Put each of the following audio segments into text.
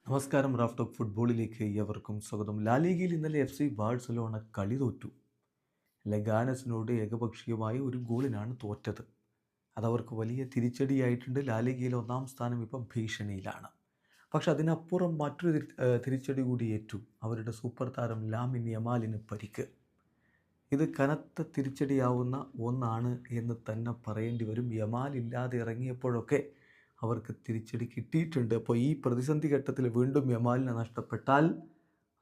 നമസ്കാരം. Raf talk ഫുട്ബോളിലേക്ക് ഏവർക്കും സ്വാഗതം. ലാ ലീഗയിൽ ഇന്നലെ FC ബാഴ്സലോണ കളി തോറ്റു. ലഗാനസിനോട് ഏകപക്ഷീയമായ ഒരു ഗോളിനാണ് തോറ്റത്. അതവർക്ക് വലിയ തിരിച്ചടിയായിട്ടുണ്ട്. ലാ ലീഗയിൽ ഒന്നാം സ്ഥാനം ഇപ്പം ഭീഷണിയിലാണ്. പക്ഷെ അതിനപ്പുറം മറ്റൊരു തിരിച്ചടി കൂടി ഏറ്റു. അവരുടെ സൂപ്പർ താരം ലാമിൻ യമാലിന് പരിക്ക്. ഇത് കനത്ത തിരിച്ചടിയാവുന്ന ഒന്നാണ് എന്ന് തന്നെ പറയേണ്ടി വരും. യമാൽ ഇല്ലാതെ ഇറങ്ങിയപ്പോഴൊക്കെ അവർക്ക് തിരിച്ചടി കിട്ടിയിട്ടുണ്ട്. അപ്പോൾ ഈ പ്രതിസന്ധി ഘട്ടത്തിൽ വീണ്ടും യമാലിനെ നഷ്ടപ്പെട്ടാൽ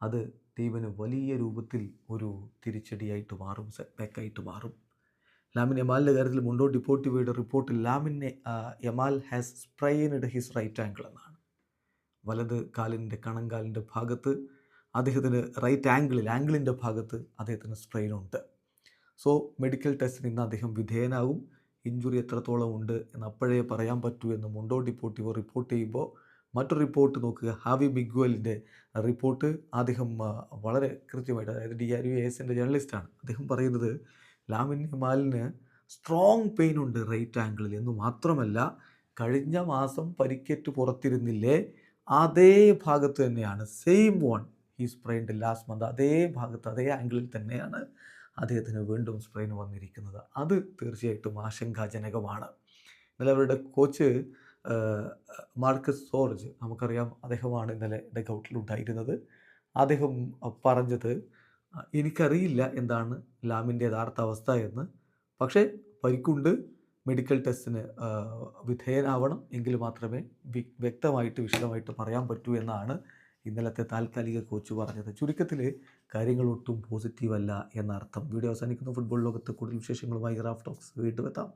അത് ടീമിന് വലിയ രൂപത്തിൽ ഒരു തിരിച്ചടിയായിട്ട് മാറും, സെറ്റ്ബാക്കായിട്ട് മാറും. ലാമിൻ യമാലിൻ്റെ കാര്യത്തിൽ മുണ്ടോ ഡിപ്പോർട്ടിവോയുടെ റിപ്പോർട്ടിൽ Yamal has sprained his right ankle എന്നാണ്. വലത് കാലിൻ്റെ കണങ്കാലിൻ്റെ ഭാഗത്ത് അദ്ദേഹത്തിന് ആംഗിളിൻ്റെ ഭാഗത്ത് അദ്ദേഹത്തിന് സ്ട്രെയിനുണ്ട്. സോ മെഡിക്കൽ ടെസ്റ്റിന് ഇന്ന് അദ്ദേഹം വിധേയനാകും. ഇഞ്ചുറി എത്രത്തോളം ഉണ്ട് എന്ന് അപ്പോഴേ പറയാൻ പറ്റൂ എന്ന് മുണ്ടോ ഡിപ്പോർട്ടിവോ റിപ്പോർട്ട് ചെയ്യുമ്പോൾ മറ്റൊരു റിപ്പോർട്ട് നോക്കുക. ഹാവി മിഗ്വലിൻ്റെ റിപ്പോർട്ട്. അദ്ദേഹം വളരെ കൃത്യമായിട്ട്, അതായത് DRU ASൻ്റെ ജേർണലിസ്റ്റാണ്, അദ്ദേഹം പറയുന്നത് ലാമിൻ യമാലിന് സ്ട്രോങ് പെയിൻ ഉണ്ട് റൈറ്റ് ആംഗിളിൽ എന്ന് മാത്രമല്ല, കഴിഞ്ഞ മാസം പരിക്കേറ്റ് പുറത്തിരുന്നില്ലേ, അതേ ഭാഗത്ത് തന്നെയാണ്, same one he sprained last month, അതേ ഭാഗത്ത് അതേ ആംഗിളിൽ തന്നെയാണ് അദ്ദേഹത്തിന് വീണ്ടും സ്പ്രെയിൻ വന്നിരിക്കുന്നത്. അത് തീർച്ചയായിട്ടും ആശങ്കാജനകമാണ്. ഇന്നലെ അവരുടെ കോച്ച് മാർക്കസ് സോർജ്, നമുക്കറിയാം, അദ്ദേഹമാണ് ഇന്നലെ ഡഗൗട്ടിലുണ്ടായിരുന്നത്. അദ്ദേഹം പറഞ്ഞത്, എനിക്കറിയില്ല എന്താണ് ലാമിൻ്റെ യഥാർത്ഥ അവസ്ഥ എന്ന്, പക്ഷേ പരിക്കുണ്ട്, മെഡിക്കൽ ടെസ്റ്റിന് വിധേയനാവണം, എങ്കിൽ മാത്രമേ വ്യക്തമായിട്ട് വിശദമായിട്ട് പറയാൻ പറ്റൂ എന്നാണ് ഇന്നലത്തെ താൽക്കാലിക കോച്ച് പറഞ്ഞത്. ചുരുക്കത്തിൽ കാര്യങ്ങൾ ഒട്ടും പോസിറ്റീവല്ല എന്നർത്ഥം. വീഡിയോ അവസാനിക്കുന്ന. ഫുട്ബോൾ ലോകത്ത് കൂടുതൽ വിശേഷങ്ങളുമായി റാഫ് ടോക്സ് വീണ്ടും എത്താം.